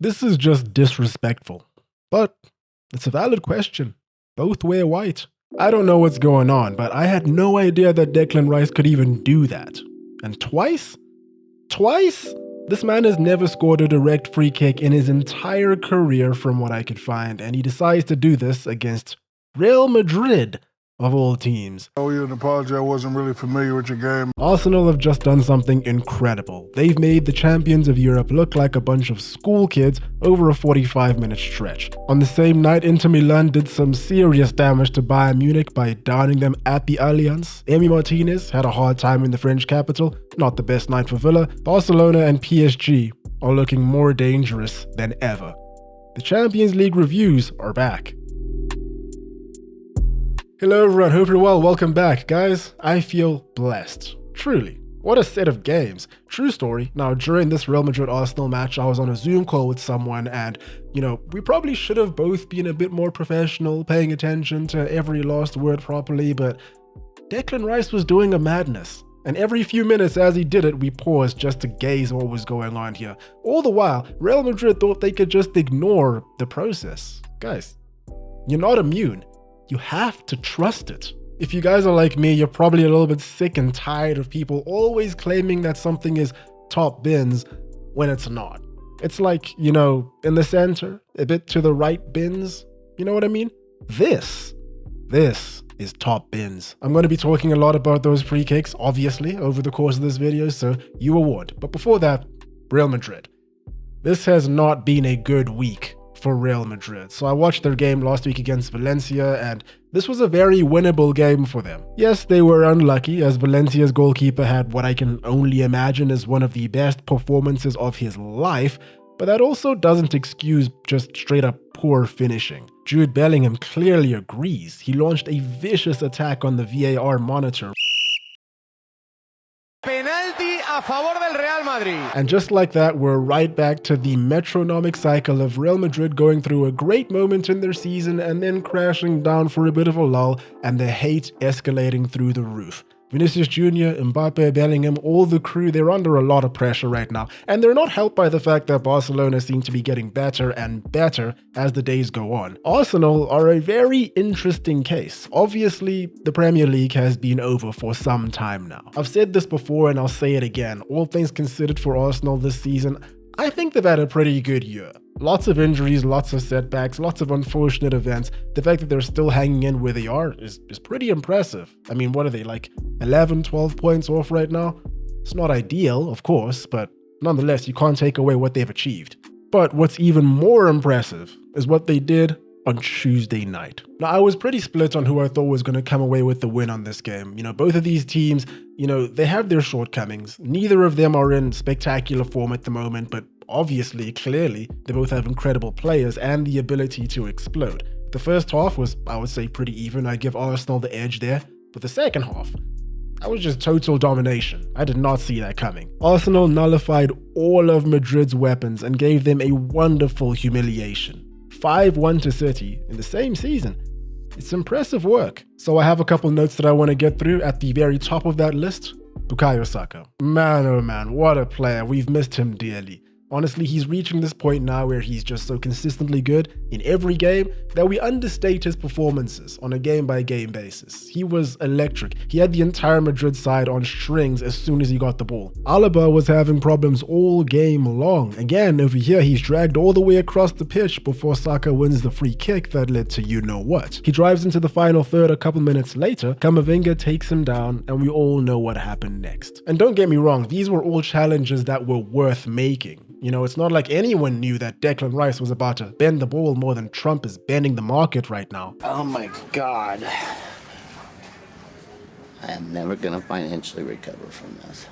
This is just disrespectful. But it's a valid question. Both wear white. I don't know what's going on, but I had no idea that Declan Rice could even do that. And twice? Twice? This man has never scored a direct free kick in his entire career from what I could find, and he decides to do this against Real Madrid, of all teams. I owe you an apology, I wasn't really familiar with your game. Arsenal have just done something incredible. They've made the champions of Europe look like a bunch of school kids over a 45-minute stretch. On the same night, Inter Milan did some serious damage to Bayern Munich by downing them at the Allianz. Emi Martinez had a hard time in the French capital, not the best night for Villa. Barcelona and PSG are looking more dangerous than ever. The Champions League reviews are back. Hello everyone, hope you're well, welcome back. Guys, I feel blessed. Truly. What a set of games. True story. Now, during this Real Madrid-Arsenal match, I was on a Zoom call with someone and, we probably should have both been a bit more professional, paying attention to every last word properly, but Declan Rice was doing a madness. And every few minutes as he did it, we paused just to gaze at what was going on here. All the while, Real Madrid thought they could just ignore the process. Guys, you're not immune. You have to trust it. If you guys are like me, you're probably a little bit sick and tired of people always claiming that something is top bins when it's not. It's like, in the center, a bit to the right bins. You know what I mean? This is top bins. I'm going to be talking a lot about those free kicks, obviously, over the course of this video, so you were warned. But before that, Real Madrid. This has not been a good week for Real Madrid. So I watched their game last week against Valencia, and this was a very winnable game for them. Yes, they were unlucky, as Valencia's goalkeeper had what I can only imagine is one of the best performances of his life, but that also doesn't excuse just straight up poor finishing. Jude Bellingham clearly agrees. He launched a vicious attack on the VAR monitor. Penalti a favor del Real Madrid. And just like that, we're right back to the metronomic cycle of Real Madrid going through a great moment in their season and then crashing down for a bit of a lull, and the hate escalating through the roof. Vinicius Jr., Mbappe, Bellingham, all the crew, they're under a lot of pressure right now. And they're not helped by the fact that Barcelona seem to be getting better and better as the days go on. Arsenal are a very interesting case. Obviously, the Premier League has been over for some time now. I've said this before and I'll say it again. All things considered for Arsenal this season, I think they've had a pretty good year. Lots of injuries, lots of setbacks, lots of unfortunate events. The fact that they're still hanging in where they are is pretty impressive. I mean, what are they, like 11, 12 points off right now? It's not ideal, of course, but nonetheless, you can't take away what they've achieved. But what's even more impressive is what they did on Tuesday night. Now, I was pretty split on who I thought was going to come away with the win on this game. Both of these teams, they have their shortcomings. Neither of them are in spectacular form at the moment, but obviously, clearly, they both have incredible players and the ability to explode. The first half was, I would say, pretty even. I give Arsenal the edge there. But the second half, that was just total domination. I did not see that coming. Arsenal nullified all of Madrid's weapons and gave them a wonderful humiliation. 5-1 to City in the same season. It's impressive work. So I have a couple notes that I want to get through. At the very top of that list, Bukayo Saka. Man, oh man, what a player. We've missed him dearly. Honestly, he's reaching this point now where he's just so consistently good in every game that we understate his performances on a game-by-game basis. He was electric. He had the entire Madrid side on strings as soon as he got the ball. Alaba was having problems all game long. Again, over here, he's dragged all the way across the pitch before Saka wins the free kick that led to you-know-what. He drives into the final third a couple minutes later, Camavinga takes him down, and we all know what happened next. And don't get me wrong, these were all challenges that were worth making. It's not like anyone knew that Declan Rice was about to bend the ball more than Trump is bending the market right now. Oh my God. I am never going to financially recover from this.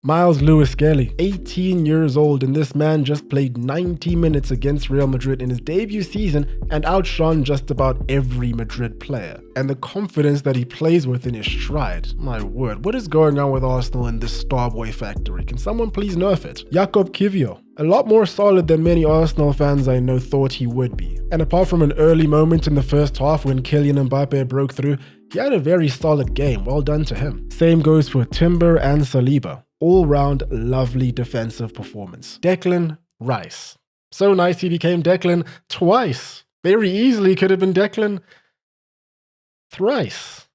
Miles Lewis-Skelly, 18 years old, and this man just played 90 minutes against Real Madrid in his debut season and outshone just about every Madrid player. And the confidence that he plays with in his stride, my word, what is going on with Arsenal in this Starboy factory? Can someone please nerf it? Jakob Kiwior, a lot more solid than many Arsenal fans I know thought he would be. And apart from an early moment in the first half when Kylian Mbappe broke through, he had a very solid game, well done to him. Same goes for Timber and Saliba. All-round lovely defensive performance. Declan Rice. So nice he became Declan twice. Very easily could have been Declan thrice.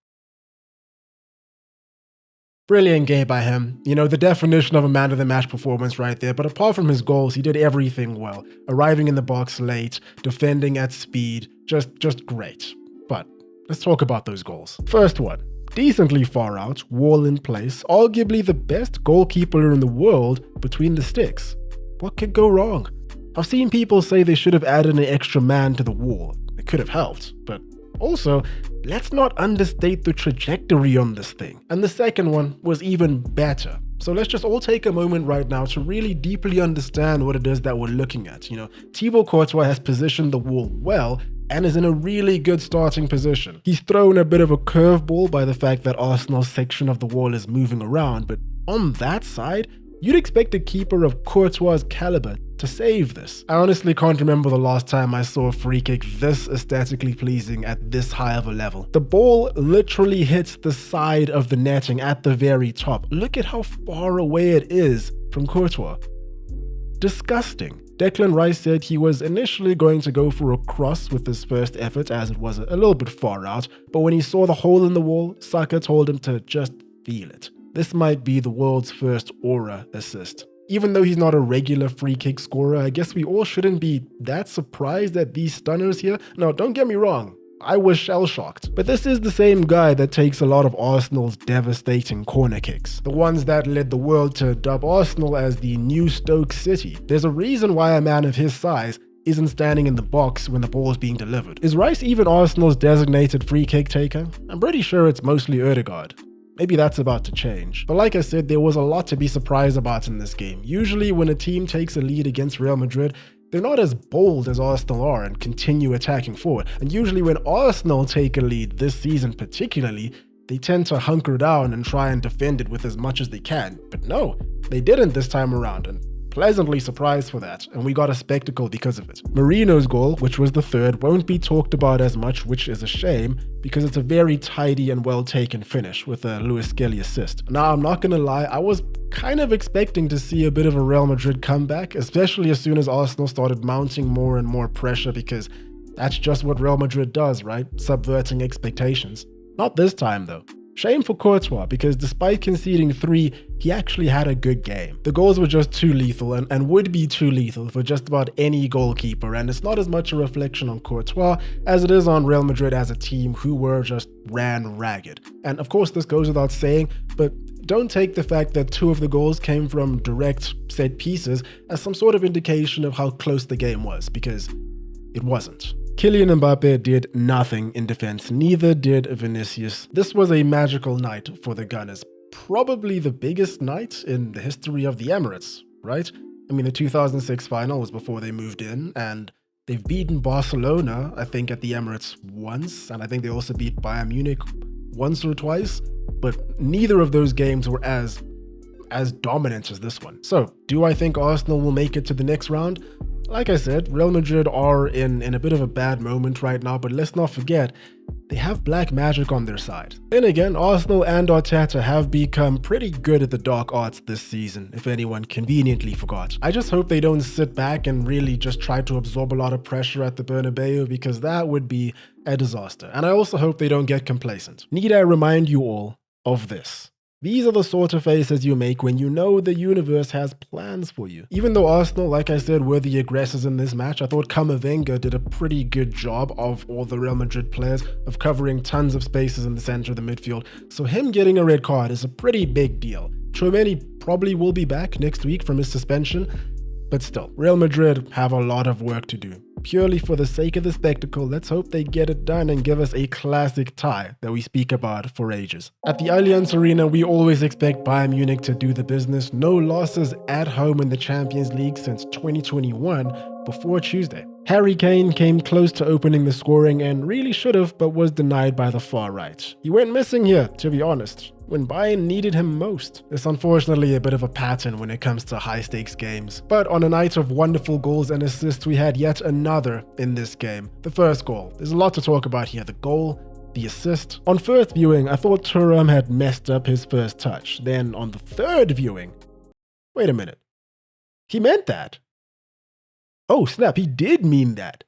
Brilliant game by him. You know, the definition of a man of the match performance right there. But apart from his goals, he did everything well. Arriving in the box late, defending at speed, just great. But let's talk about those goals. First one, decently far out, wall in place, arguably the best goalkeeper in the world between the sticks. What could go wrong? I've seen people say they should have added an extra man to the wall. It could have helped, but also, let's not understate the trajectory on this thing. And the second one was even better. So let's just all take a moment right now to really deeply understand what it is that we're looking at. You know, Thibaut Courtois has positioned the wall well and is in a really good starting position. He's thrown a bit of a curveball by the fact that Arsenal's section of the wall is moving around, but on that side, you'd expect a keeper of Courtois' caliber to save this. I honestly can't remember the last time I saw a free kick this aesthetically pleasing at this high of a level. The ball literally hits the side of the netting at the very top. Look at how far away it is from Courtois. Disgusting. Declan Rice said he was initially going to go for a cross with his first effort as it was a little bit far out, but when he saw the hole in the wall, Saka told him to just feel it. This might be the world's first aura assist. Even though he's not a regular free kick scorer, I guess we all shouldn't be that surprised at these stunners here. No, don't get me wrong, I was shell-shocked. But this is the same guy that takes a lot of Arsenal's devastating corner kicks. The ones that led the world to dub Arsenal as the new Stoke City. There's a reason why a man of his size isn't standing in the box when the ball is being delivered. Is Rice even Arsenal's designated free kick taker? I'm pretty sure it's mostly Ødegaard. Maybe that's about to change. But like I said, there was a lot to be surprised about in this game. Usually when a team takes a lead against Real Madrid, they're not as bold as Arsenal are and continue attacking forward. And usually when Arsenal take a lead, this season particularly, they tend to hunker down and try and defend it with as much as they can. But no, they didn't this time around, and pleasantly surprised for that, and we got a spectacle because of it. Merino's goal, which was the third, won't be talked about as much, which is a shame, because it's a very tidy and well-taken finish with a Lewis Skelly assist. Now, I'm not gonna lie, I was kind of expecting to see a bit of a Real Madrid comeback, especially as soon as Arsenal started mounting more and more pressure, because that's just what Real Madrid does, right? Subverting expectations. Not this time, though. Shame for Courtois, because despite conceding 3, he actually had a good game. The goals were just too lethal and would be too lethal for just about any goalkeeper, and it's not as much a reflection on Courtois as it is on Real Madrid as a team who were just ran ragged. And of course this goes without saying, but don't take the fact that 2 of the goals came from direct set pieces as some sort of indication of how close the game was, because it wasn't. Kylian Mbappe did nothing in defense, neither did Vinicius. This was a magical night for the Gunners. Probably the biggest night in the history of the Emirates, right? I mean, the 2006 final was before they moved in, and they've beaten Barcelona, I think, at the Emirates once, and I think they also beat Bayern Munich once or twice, but neither of those games were as dominant as this one. So, do I think Arsenal will make it to the next round? Like I said, Real Madrid are in a bit of a bad moment right now, but let's not forget, they have black magic on their side. Then again, Arsenal and Arteta have become pretty good at the dark arts this season, if anyone conveniently forgot. I just hope they don't sit back and really just try to absorb a lot of pressure at the Bernabeu, because that would be a disaster. And I also hope they don't get complacent. Need I remind you all of this? These are the sort of faces you make when you know the universe has plans for you. Even though Arsenal, like I said, were the aggressors in this match, I thought Camavinga did a pretty good job of all the Real Madrid players of covering tons of spaces in the center of the midfield. So him getting a red card is a pretty big deal. Tchouameni probably will be back next week from his suspension, but still, Real Madrid have a lot of work to do. Purely for the sake of the spectacle, let's hope they get it done and give us a classic tie that we speak about for ages. At the Allianz Arena, we always expect Bayern Munich to do the business. No losses at home in the Champions League since 2021 before Tuesday. Harry Kane came close to opening the scoring and really should have, but was denied by the far right. He went missing here, to be honest, when Bayern needed him most. It's unfortunately a bit of a pattern when it comes to high-stakes games. But on a night of wonderful goals and assists, we had yet another in this game. The first goal. There's a lot to talk about here. The goal, the assist. On first viewing, I thought Thuram had messed up his first touch. Then on the third viewing, wait a minute. He meant that. Oh snap, he did mean that.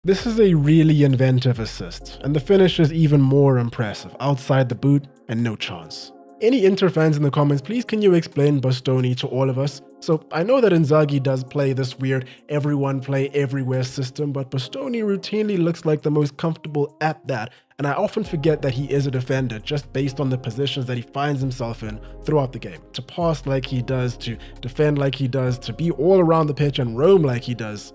This is a really inventive assist, and the finish is even more impressive, outside the boot and no chance. Any Inter fans in the comments, please can you explain Bastoni to all of us? So I know that Inzaghi does play this weird everyone play everywhere system, but Bastoni routinely looks like the most comfortable at that, and I often forget that he is a defender just based on the positions that he finds himself in throughout the game. To pass like he does, to defend like he does, to be all around the pitch and roam like he does.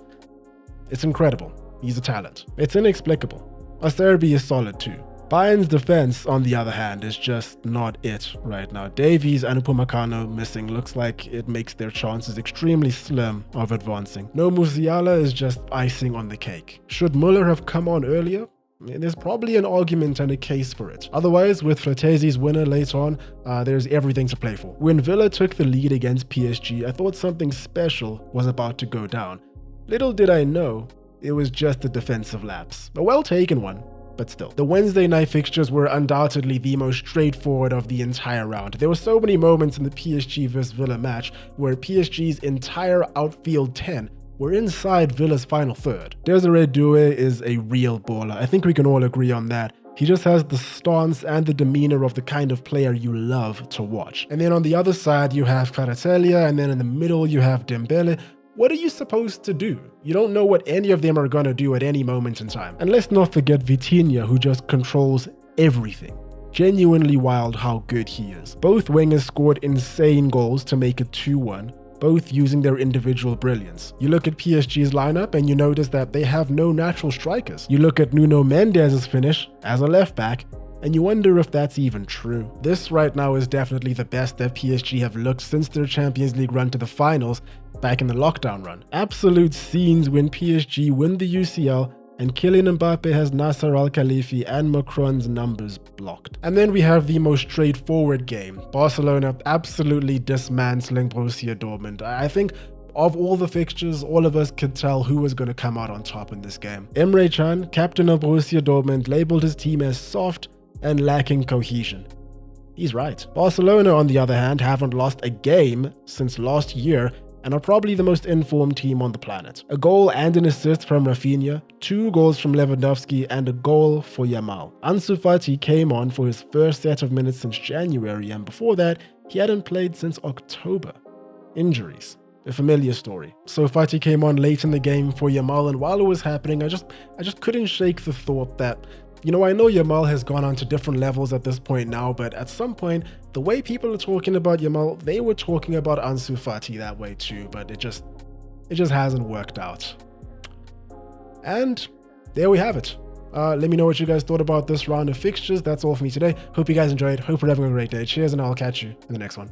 It's incredible. He's a talent. It's inexplicable. Acerbi is solid too. Bayern's defense, on the other hand, is just not it right now. Davies and Upamecano missing looks like it makes their chances extremely slim of advancing. No Musiala is just icing on the cake. Should Muller have come on earlier? There's probably an argument and a case for it. Otherwise, with Fratese's winner later on, there's everything to play for. When Villa took the lead against PSG, I thought something special was about to go down. Little did I know, it was just a defensive lapse. A well-taken one, but still. The Wednesday night fixtures were undoubtedly the most straightforward of the entire round. There were so many moments in the PSG vs Villa match where PSG's entire outfield 10 were inside Villa's final third. Desiree Doué is a real baller. I think we can all agree on that. He just has the stance and the demeanor of the kind of player you love to watch. And then on the other side, you have Kvaratskhelia, and then in the middle, you have Dembele. What are you supposed to do? You don't know what any of them are gonna do at any moment in time. And let's not forget Vitinha, who just controls everything. Genuinely wild how good he is. Both wingers scored insane goals to make it 2-1, both using their individual brilliance. You look at PSG's lineup and you notice that they have no natural strikers. You look at Nuno Mendes's finish as a left back, and you wonder if that's even true. This right now is definitely the best that PSG have looked since their Champions League run to the finals back in the lockdown run. Absolute scenes when PSG win the UCL and Kylian Mbappe has Nasser Al-Khelaifi and Macron's numbers blocked. And then we have the most straightforward game. Barcelona absolutely dismantling Borussia Dortmund. I think of all the fixtures, all of us could tell who was going to come out on top in this game. Emre Can, captain of Borussia Dortmund, labeled his team as soft and lacking cohesion. He's right. Barcelona, on the other hand, haven't lost a game since last year and are probably the most informed team on the planet. A goal and an assist from Rafinha, 2 goals from Lewandowski, and a goal for Yamal. Ansu Fati came on for his first set of minutes since January, and before that, he hadn't played since October. Injuries. A familiar story. So Fati came on late in the game for Yamal, and while it was happening, I just couldn't shake the thought that, you know, I know Yamal has gone on to different levels at this point now, but at some point, the way people are talking about Yamal, they were talking about Ansu Fati that way too, but it just hasn't worked out. And there we have it. Let me know what you guys thought about this round of fixtures. That's all for me today. Hope you guys enjoyed. Hope you're having a great day. Cheers, and I'll catch you in the next one.